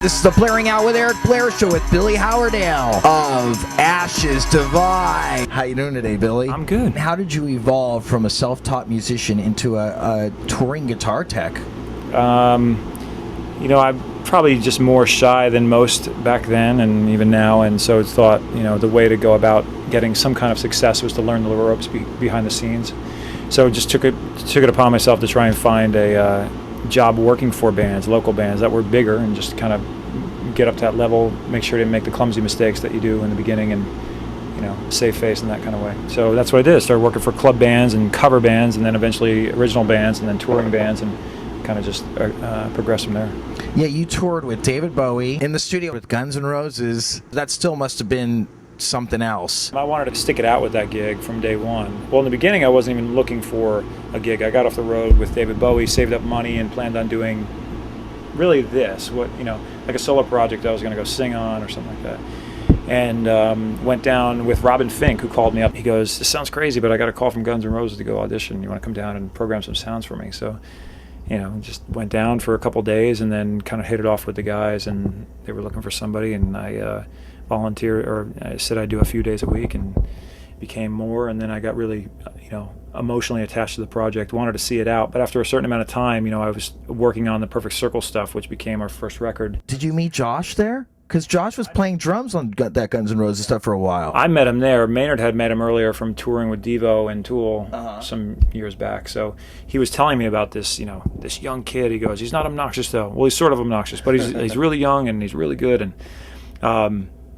This is the Blairing Out with Eric Blair show with Billy Howerdel of Ashes Divide. How you doing today, Billy? I'm good. How did you evolve from a self-taught musician into a touring guitar tech? You know, I'm probably just more shy than most back then and even now, and so thought, you know, the way to go about getting some kind of success was to learn the ropes behind the scenes. So just took it upon myself to try and find a job working for bands, local bands that were bigger, and just kind of get up to that level, make sure to make the clumsy mistakes that you do in the beginning, and, you know, save face in that kind of way. So that's what I did. I started working for club bands and cover bands, and then eventually original bands, and then touring bands, and kind of just progressed from there. Yeah, you toured with David Bowie in the studio with Guns N' Roses. That still must have been something else. I wanted to stick it out with that gig from day one. Well, in the beginning, I wasn't even looking for a gig. I got off the road with David Bowie, saved up money, and planned on doing really this, like a solo project I was going to go sing on or something like that. And went down with Robin Fink, who called me up. He goes, "This sounds crazy, but I got a call from Guns N' Roses to go audition. You want to come down and program some sounds for me?" So, just went down for a couple days and then kind of hit it off with the guys, and they were looking for somebody, and I volunteered, or I said I'd do a few days a week, and became more, and then I got really, emotionally attached to the project, wanted to see it out, but after a certain amount of time, I was working on the Perfect Circle stuff, which became our first record. Did you meet Josh there? Because Josh was playing drums on that Guns N' Roses stuff for a while. I met him there. Maynard had met him earlier from touring with Devo and Tool some years back. So he was telling me about this, this young kid. He goes, he's not obnoxious though. Well, he's sort of obnoxious, but he's really young and he's really good. And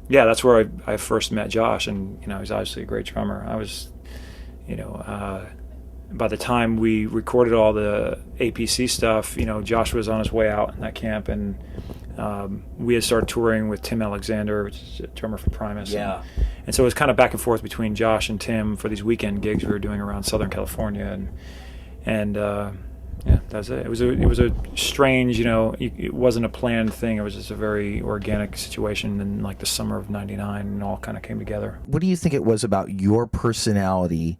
yeah, that's where I first met Josh. And he's obviously a great drummer. I was, by the time we recorded all the A.P.C. stuff, Josh was on his way out in that camp, and we had started touring with Tim Alexander, which is a drummer for Primus. Yeah. And so it was kind of back and forth between Josh and Tim for these weekend gigs we were doing around Southern California, and yeah, that's it. It was a strange, it wasn't a planned thing. It was just a very organic situation in like the summer of '99, and all kind of came together. What do you think it was about your personality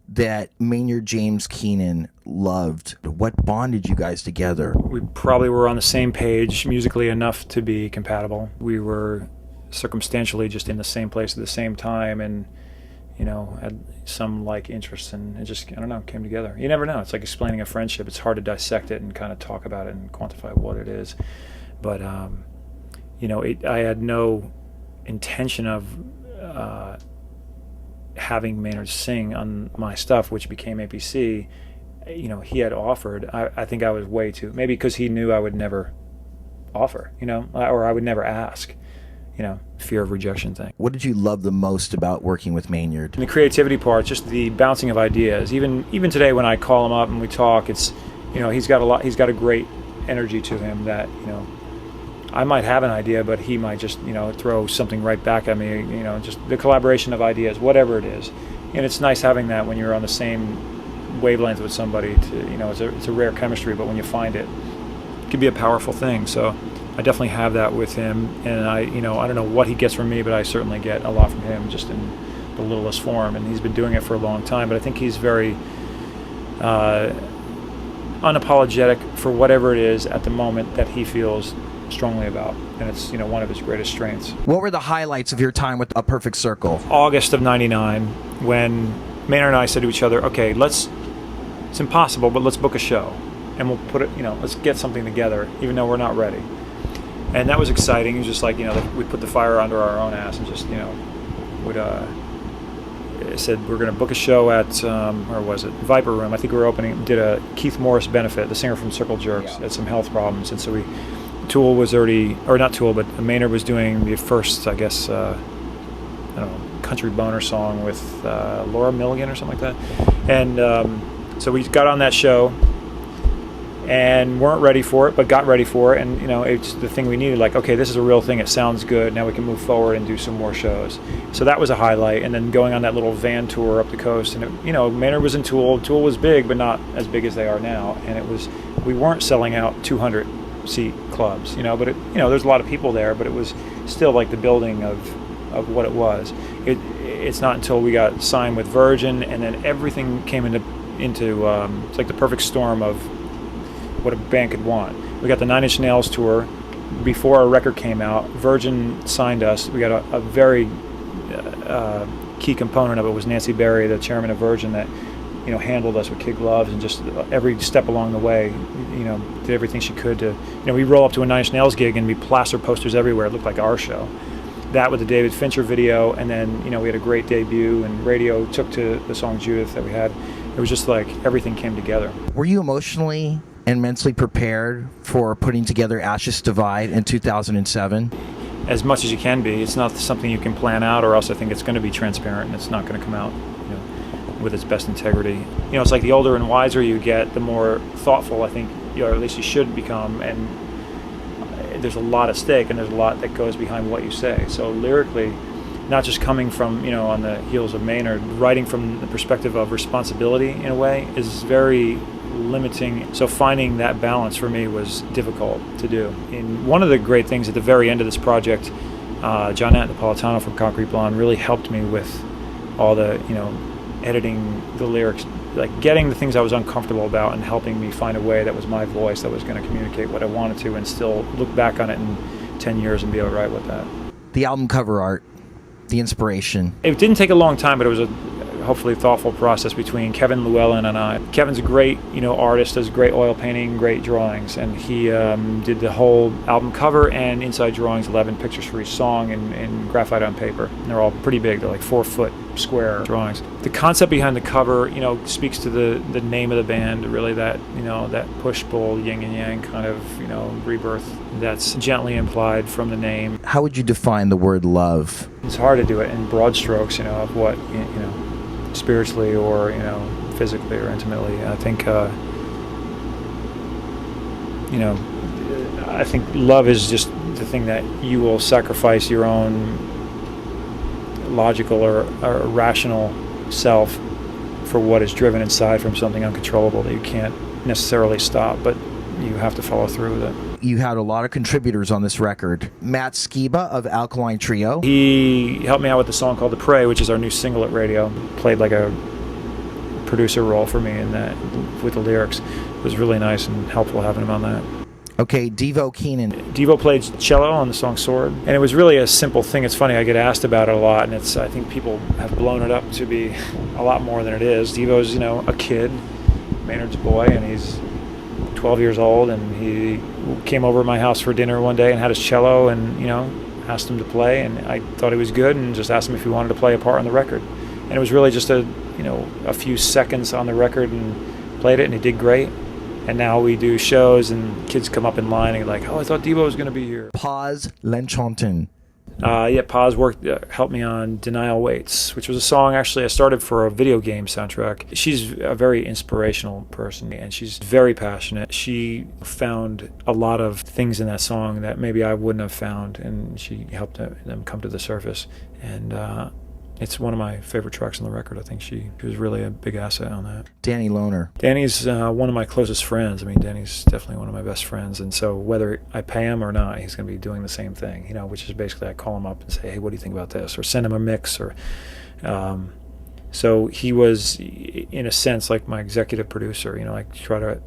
that Maynard James Keenan loved? What bonded you guys together? We probably were on the same page musically enough to be compatible. We were circumstantially just in the same place at the same time, and had some like interests, and it just, I don't know, came together. You never know. It's like explaining a friendship. It's hard to dissect it and kind of talk about it and quantify what it is. But I had no intention of having Maynard sing on my stuff, which became A.P.C. He had offered. I think I was way too, maybe because he knew I would never offer, or I would never ask, fear of rejection thing. What did you love the most about working with Maynard? And the creativity part, just the bouncing of ideas. Even today when I call him up and we talk, it's, he's got a great energy to him that, I might have an idea, but he might just, throw something right back at me, just the collaboration of ideas, whatever it is. And it's nice having that when you're on the same wavelength with somebody. It's a rare chemistry, but when you find it, it can be a powerful thing. So I definitely have that with him, and I don't know what he gets from me, but I certainly get a lot from him, just in the littlest form. And he's been doing it for a long time, but I think he's very unapologetic for whatever it is at the moment that he feels strongly about, and it's one of his greatest strengths. What were the highlights of your time with A Perfect Circle? August of '99, when Maynard and I said to each other, okay, it's impossible, but let's book a show, and we'll put it, let's get something together, even though we're not ready. And that was exciting. It was just like, we put the fire under our own ass and just, said we're going to book a show at, where was it? Viper Room. I think we were did a Keith Morris benefit, the singer from Circle Jerks, had some health problems, and so Tool was already, or not Tool, but Maynard was doing the first, I guess, country boner song with Laura Milligan or something like that. And so we got on that show and weren't ready for it, but got ready for it. And, it's the thing we needed, like, okay, this is a real thing. It sounds good. Now we can move forward and do some more shows. So that was a highlight. And then going on that little van tour up the coast. And, Maynard was in Tool. Tool was big, but not as big as they are now. And we weren't selling out 200 seat clubs, but there's a lot of people there, but it was still like the building of what it was. It's not until we got signed with Virgin, and then everything came into it's like the perfect storm of what a band could want. We got the 9 Inch Nails tour, before our record came out, Virgin signed us. We got a very key component of it was Nancy Berry, the chairman of Virgin, that handled us with kid gloves and just every step along the way, did everything she could to, we roll up to a Nine Inch Nails gig and we plaster posters everywhere. It looked like our show. That with the David Fincher video, and then we had a great debut, and radio took to the song Judith that we had. It was just like everything came together. Were you emotionally and mentally prepared for putting together Ashes Divide in 2007? As much as you can be. It's not something you can plan out, or else I think it's going to be transparent and it's not going to come out with its best integrity. It's like the older and wiser you get, the more thoughtful I think, or at least you should become, and there's a lot at stake and there's a lot that goes behind what you say. So lyrically, not just coming from, on the heels of Maynard, writing from the perspective of responsibility in a way is very limiting. So finding that balance for me was difficult to do. And one of the great things at the very end of this project, John Napolitano from Concrete Blonde really helped me with all the, editing the lyrics, like getting the things I was uncomfortable about and helping me find a way that was my voice that was going to communicate what I wanted to and still look back on it in 10 years and be all right with that. The album cover art, the inspiration. It didn't take a long time, but it was a hopefully thoughtful process between Kevin Llewellyn and I. Kevin's a great, artist, does great oil painting, great drawings, and he did the whole album cover and inside drawings, 11 pictures for each song in graphite on paper. And they're all pretty big. They're like 4-foot square drawings. The concept behind the cover, speaks to the name of the band, really that, that push-pull, yin and yang kind of, rebirth that's gently implied from the name. How would you define the word love? It's hard to do it in broad strokes, of what, spiritually or physically or intimately. I think I think love is just the thing that you will sacrifice your own logical or rational self for what is driven inside from something uncontrollable that you can't necessarily stop, but you have to follow through with it. You had a lot of contributors on this record. Matt Skiba of Alkaline Trio. He helped me out with the song called The Prey, which is our new single at radio. Played like a producer role for me in that with the lyrics. It was really nice and helpful having him on that. Okay, Devo Keenan. Devo played cello on the song Sword, and it was really a simple thing. It's funny, I get asked about it a lot, and I think people have blown it up to be a lot more than it is. Devo's, a kid, Maynard's boy, and he's 12 years old, and he came over to my house for dinner one day and had his cello and, asked him to play, and I thought he was good and just asked him if he wanted to play a part on the record. And it was really just a few seconds on the record and played it, and he did great. And now we do shows and kids come up in line and like, oh, I thought Devo was going to be here. Paz Lynch Hampton. Paz helped me on Denial Waits, which was a song actually I started for a video game soundtrack. She's a very inspirational person, and she's very passionate. She found a lot of things in that song that maybe I wouldn't have found, and she helped them come to the surface. And it's one of my favorite tracks on the record. I think she was really a big asset on that. Danny Lohner. Danny's one of my closest friends. I mean, Danny's definitely one of my best friends. And so whether I pay him or not, he's going to be doing the same thing, which is basically I call him up and say, hey, what do you think about this? Or send him a mix. Or so he was, in a sense, like my executive producer. I try to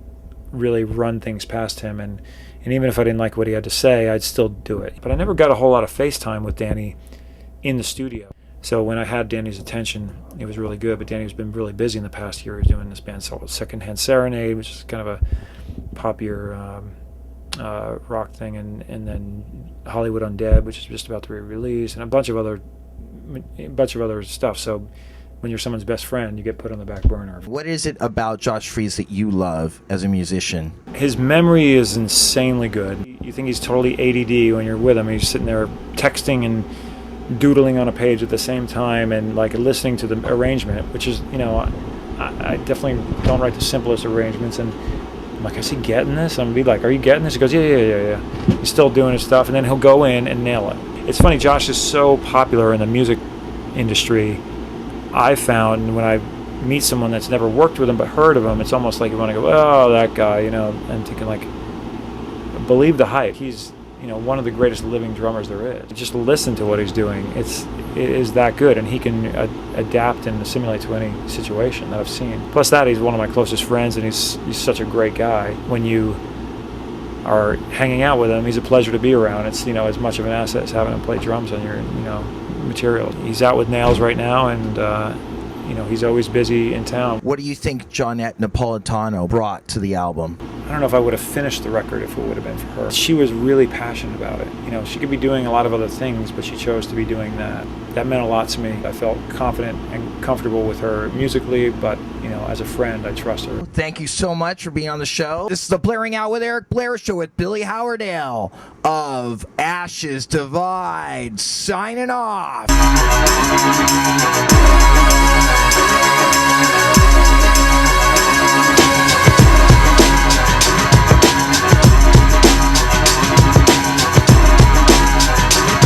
really run things past him. And even if I didn't like what he had to say, I'd still do it. But I never got a whole lot of FaceTime with Danny in the studio. So when I had Danny's attention, it was really good. But Danny's been really busy in the past year. He's doing this band called Secondhand Serenade, which is kind of a poppier rock thing, and then Hollywood Undead, which is just about to be released, and a bunch of other stuff. So when you're someone's best friend, you get put on the back burner. What is it about Josh Freese that you love as a musician? His memory is insanely good. You think he's totally ADD when you're with him. He's sitting there texting and doodling on a page at the same time and like listening to the arrangement, which is, I definitely don't write the simplest arrangements, and I'm like, is he getting this? I'm gonna be like, are you getting this? He goes, yeah. He's still doing his stuff, and then he'll go in and nail it. It's funny, Josh is so popular in the music industry. I found when I meet someone that's never worked with him but heard of him, it's almost like you want to go, oh, that guy, and thinking like, believe the hype. He's one of the greatest living drummers there is. Just listen to what he's doing. It is that good, and he can adapt and assimilate to any situation that I've seen. Plus that, he's one of my closest friends, and he's such a great guy. When you are hanging out with him, he's a pleasure to be around. It's, you know, as much of an asset as having him play drums on your, you know, material. He's out with Nails right now, and you know, he's always busy in town. What do you think Johnette Napolitano brought to the album? I don't know if I would have finished the record if it would have been for her. She was really passionate about it. You know, she could be doing a lot of other things, but she chose to be doing that. That meant a lot to me. I felt confident and comfortable with her musically, but, you know, as a friend, I trust her. Thank you so much for being on the show. This is the Blairing Out with Eric Blair show with Billy Howerdel of Ashes Divide, signing off.